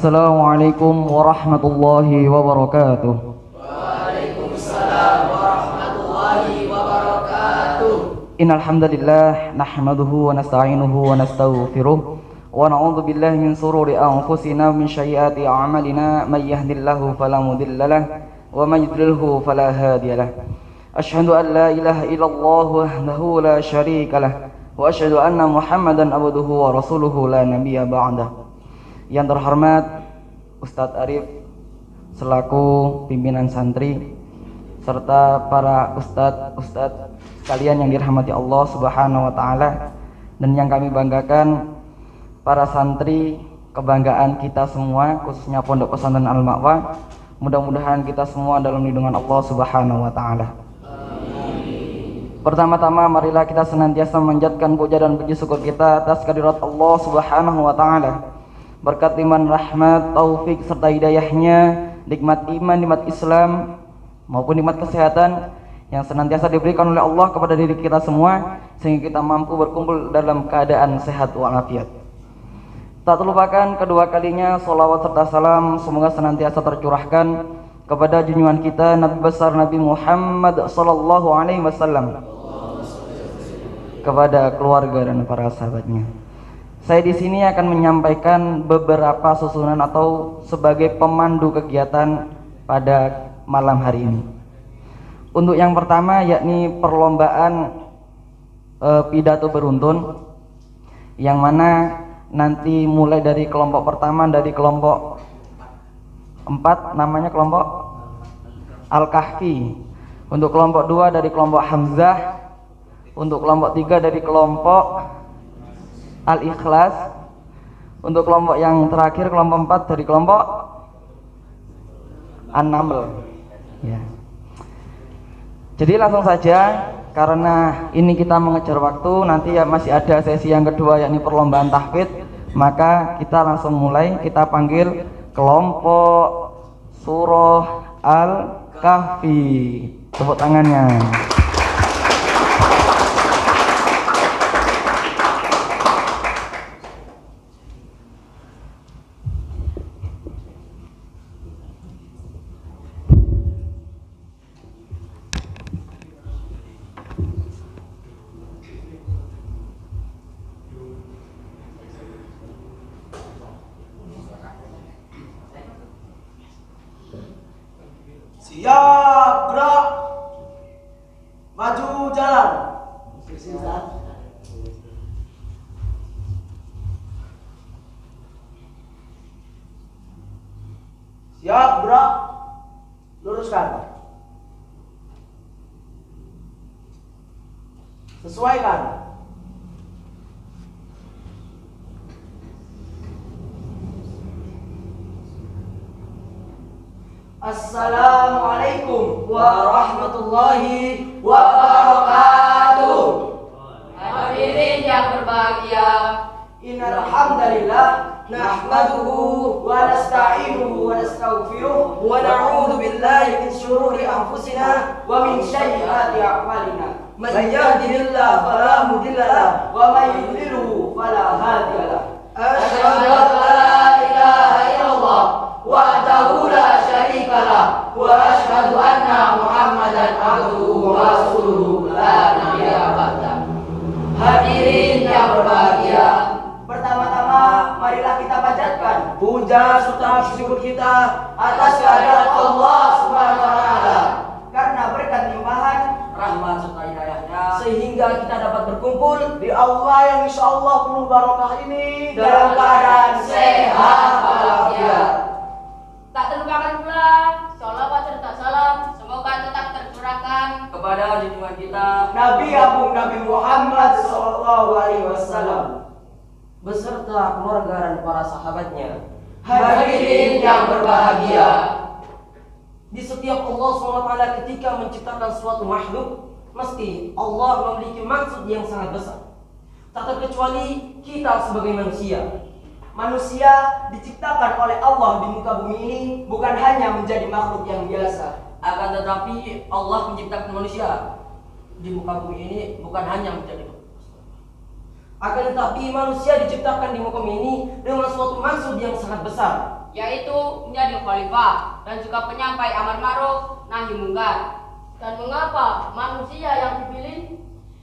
Assalamualaikum warahmatullahi wabarakatuh. Waalaikumsalam warahmatullahi wabarakatuh. Innal hamdalillah nahmaduhu wa nasta'inuhu wa nastaghfiruh wa na'udzu billahi min shururi anfusina wa min sayyiati a'malina may yahdihillahu fala mudilla lahu wa may yudlilhu fala hadiya lahu. Asyhadu an la ilaha illallah wahdahu la syarika lahu wa asyhadu anna Muhammadan abduhu wa rasuluhu la nabiyya ba'dahu. Yang terhormat Ustadz Arif selaku pimpinan santri serta para ustadz sekalian yang dirahmati Allah Subhanahu wa taala, dan yang kami banggakan para santri kebanggaan kita semua, khususnya Pondok Pesantren Al-Ma'wa. Mudah-mudahan kita semua dalam lindungan Allah Subhanahu wa taala. Pertama-tama marilah kita senantiasa memanjatkan puja dan puji syukur kita atas kehadirat Allah Subhanahu wa taala. Berkat iman, rahmat, taufik serta hidayahnya, nikmat iman, nikmat Islam maupun nikmat kesehatan yang senantiasa diberikan oleh Allah kepada diri kita semua, sehingga kita mampu berkumpul dalam keadaan sehat walafiat. Tak terlupakan kedua kalinya sholawat serta salam semoga senantiasa tercurahkan kepada junjungan kita Nabi besar Nabi Muhammad sallallahu alaihi wasallam, kepada keluarga dan para sahabatnya. Saya di sini akan menyampaikan beberapa susunan atau sebagai pemandu kegiatan pada malam hari ini. Untuk yang pertama yakni perlombaan pidato beruntun, yang mana nanti mulai dari kelompok pertama dari kelompok 4 namanya kelompok Al-Kahfi, untuk kelompok 2 dari kelompok Hamzah, untuk kelompok 3 dari kelompok Al-Ikhlas, untuk kelompok yang terakhir kelompok 4 dari kelompok An-Naml ya. Jadi langsung saja, karena ini kita mengejar waktu, nanti ya masih ada sesi yang kedua yakni perlombaan tahfidz, maka kita langsung mulai. Kita panggil kelompok surah Al-Kahfi. Tepuk tangannya. Siap, gerak. Maju jalan. Siap, gerak. Luruskan. Sesuaikan. Assalamualaikum warahmatullahi wabarakatuh. Hadirin yang berbahagia, Innal hamdalillah nahmaduhu wa nasta'inuhu wa nastaghfiruh wa na'udzu billahi min shururi anfusina wa min sayyiati a'malina. Man yahdihillahu fala mudilla lahu wa man yudlilhu fala hadiya lahu. Asyhadu an la ilaha illallah wahdahu la syarika lah wa asyhadu anna Muhammadan abduhu wa rasuluhu la nabiyya ba'dah. Hadirin yang berbahagia, pertama-tama marilah kita panjatkan puja serta syukur kita atas kehadirat Allah Subhanahu wa taala, karena berkat limpahan rahmat serta hidayahnya sehingga kita dapat berkumpul di Allah yang insyaallah penuh barokah ini dalam keadaan sehat walafiat. tak terlupakan pula sholawat serta salam semoga tetap tercurahkan kepada junjungan kita Nabi Agung Nabi Muhammad sallallahu alaihi wasallam beserta keluarga dan para sahabatnya. Hadirin yang berbahagia, di setiap Allah SWT ketika menciptakan suatu makhluk, mesti Allah memiliki maksud yang sangat besar. Tak terkecuali kita sebagai manusia. Manusia diciptakan oleh Allah di muka bumi ini bukan hanya menjadi makhluk yang biasa, akan tetapi Allah menciptakan manusia di muka bumi ini bukan hanya menjadi makhluk. Akan tetapi manusia diciptakan di muka ini dengan suatu maksud yang sangat besar, yaitu menjadi khalifah dan juga penyampai amar ma'ruf nahi mungkar. Dan mengapa manusia yang dipilih?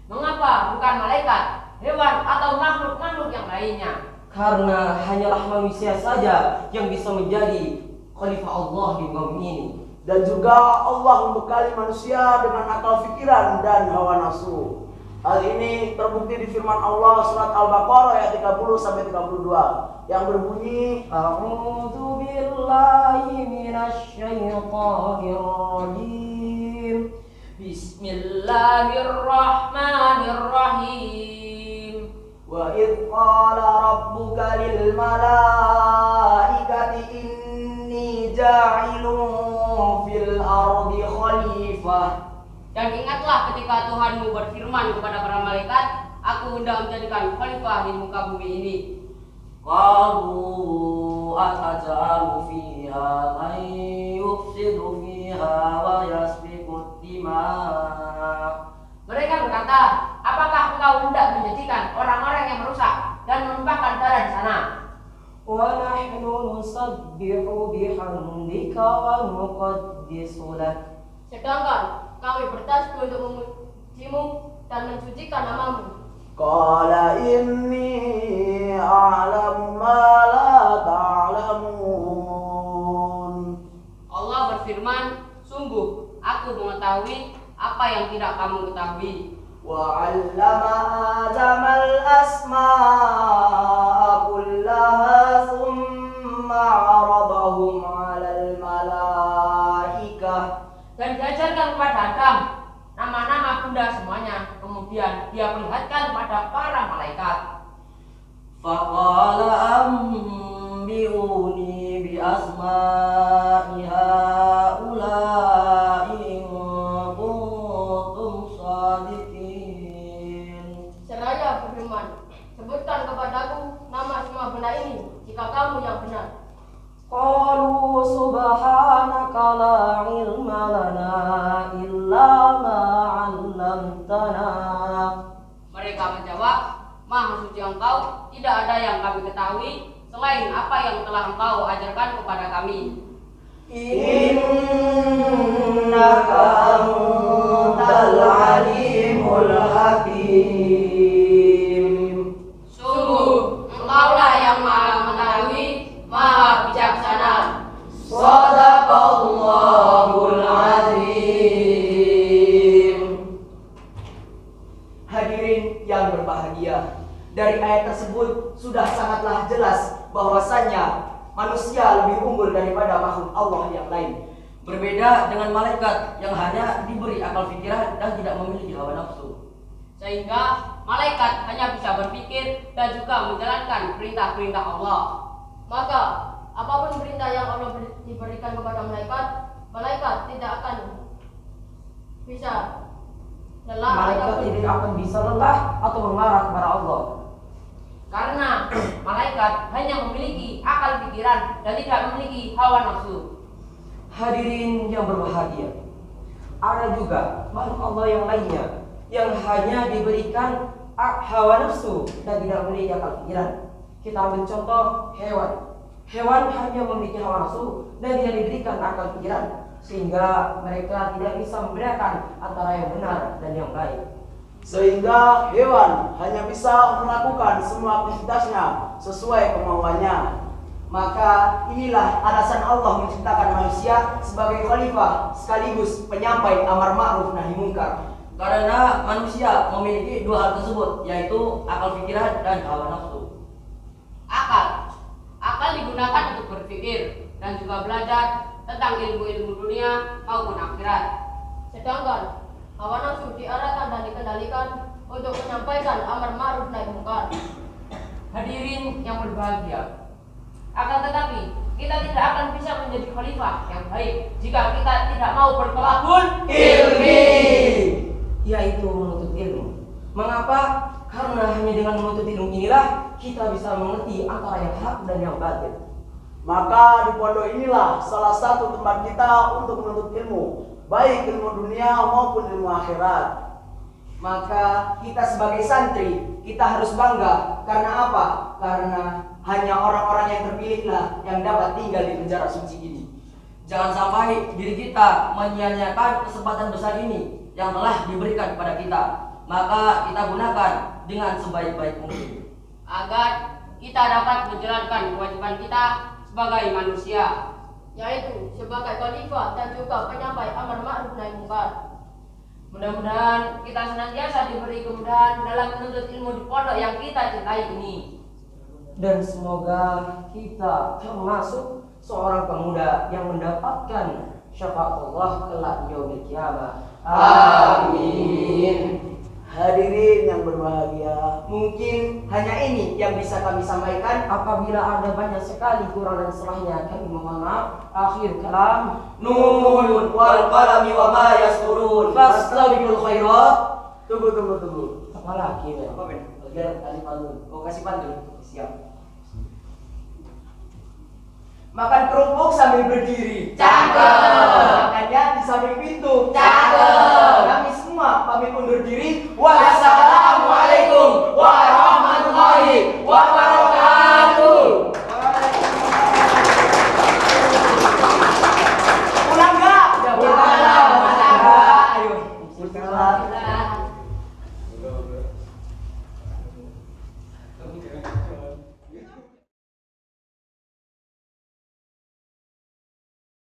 Mengapa bukan malaikat, hewan atau makhluk-makhluk yang lainnya? karena hanyalah manusia saja yang bisa menjadi khalifah Allah di bumi ini. Dan juga Allah membekali manusia dengan akal pikiran dan hawa nafsu. Hal ini terbukti di firman Allah surat Al-Baqarah ayat 30 sampai 32 yang berbunyi, A'udzu billahi minasyaitonir rajim. Bismillahirrahmanirrahim. wa idh qala rabbuka lil malaikati inni ja'ilun fil ardi khalifah. Dan ingatlah ketika Tuhanmu berfirman kepada para malaikat, aku hendak menjadikan khalifah di muka bumi ini. Qalu ataj'alu fiha man yufsidu fiha wa yasfiku dima'. Mereka berkata, apakah engkau hendak menjadikan orang-orang yang merusak dan menumpahkan darah di sana? Wa nahnu nusabbihu bihamdika wa nuqaddisu lak. Sedangkan kami bertasbih untuk memujimu dan mensucikan namamu. Qala inni a'lamu ma la ta'lamun. Allah berfirman, sungguh aku mengetahui apa yang tidak kamu ketahui. Wa 'allama Adama al-asma'a kullaha thumma 'aradahum 'alal malaikah. Dan diajarkan kepada Adam nama-nama benda semuanya. Kemudian dia perlihatkan kepada para malaikat. Faqala ambiuni bi asma'i haula'i in kuntum shadiqin. Seraya berfirman, sebutkan kepadaku nama semua benda ini jika kamu yang benar. Qalu subhanaka la ilma lana illa ma 'allamtana. Mereka menjawab, Maha suci Engkau, tidak ada yang kami ketahui selain apa yang telah Engkau ajarkan kepada kami. Innaka antal alimul hakim. Sungguh, Engkaulah yang Maha mengetahui, Maha bijaksana. Shadaqallahul azim. Hadirin yang berbahagia, dari ayat tersebut sudah sangatlah jelas bahwasannya manusia lebih unggul daripada makhluk Allah yang lain. Berbeda dengan malaikat yang hanya diberi akal pikiran dan tidak memiliki hawa nafsu. Sehingga malaikat hanya bisa berpikir dan juga menjalankan perintah-perintah Allah. Maka apapun perintah yang Allah diberikan kepada malaikat, malaikat tidak akan bisa lelah. Malaikat tidak akan bisa lelah atau mengarah kepada Allah. Karena malaikat hanya memiliki akal pikiran dan tidak memiliki hawa nafsu. Hadirin yang berbahagia, ada juga makhluk Allah yang lainnya yang hanya diberikan hawa nafsu dan tidak memiliki akal pikiran. Kita ambil contoh hewan. Hewan hanya memiliki hawa nafsu dan tidak diberikan akal pikiran, sehingga mereka tidak bisa membedakan antara yang benar dan yang baik. Sehingga hewan hanya bisa melakukan semua aktivitasnya sesuai kemauannya. Maka inilah alasan Allah menciptakan manusia sebagai khalifah sekaligus penyampai amar ma'ruf nahi mungkar. Karena manusia memiliki dua hal tersebut, yaitu akal pikiran dan hawa nafsu. Akal digunakan untuk berpikir dan juga belajar tentang ilmu-ilmu dunia maupun akhirat. Sedangkan hawa nafsu diarahkan dan dikendalikan untuk menyampaikan amar ma'ruf nahi mungkar. Hadirin yang berbahagia, akan tetapi kita tidak akan bisa menjadi khalifah yang baik jika kita tidak mau berkelakun Ilmi, yaitu menuntut ilmu. Mengapa? Karena hanya dengan menuntut ilmu inilah kita bisa mengerti antara yang hak dan yang batil. maka di pondok inilah salah satu tempat kita untuk menuntut ilmu, baik ilmu dunia maupun ilmu akhirat. Maka kita sebagai santri, kita harus bangga. Karena apa? Karena hanya orang-orang yang terpilihlah yang dapat tinggal di penjara suci ini. Jangan sampai diri kita menyia-nyiakan kesempatan besar ini yang telah diberikan kepada kita. Maka kita gunakan dengan sebaik-baik mungkin, agar kita dapat menjalankan kewajiban kita sebagai manusia, yaitu sebagai khalifah dan juga penyampai amar ma'ruf nahi munkar. Mudah-mudahan kita senantiasa diberi kemudahan dalam menuntut ilmu di pondok yang kita cintai ini. dan semoga kita termasuk seorang pemuda yang mendapatkan syafaat Allah kelak di yaumil qiyamah. Amin. Hadirin yang berbahagia, mungkin hanya ini yang bisa kami sampaikan. Apabila ada banyak sekali kurang dan salahnya, kami mohon maaf. Akhir kalam. Nun wal qalami wa ma yasturun. Fastabiqul khairat. Tunggu. Apa lagi? Apa Ben? Biar kasih pantun. Oh, kasih pantun. Siap. Makan kerupuk sambil berdiri. Cakep. Makannya di samping pintu. Cakep. Kami semua pamit undur diri. Wassalamualaikum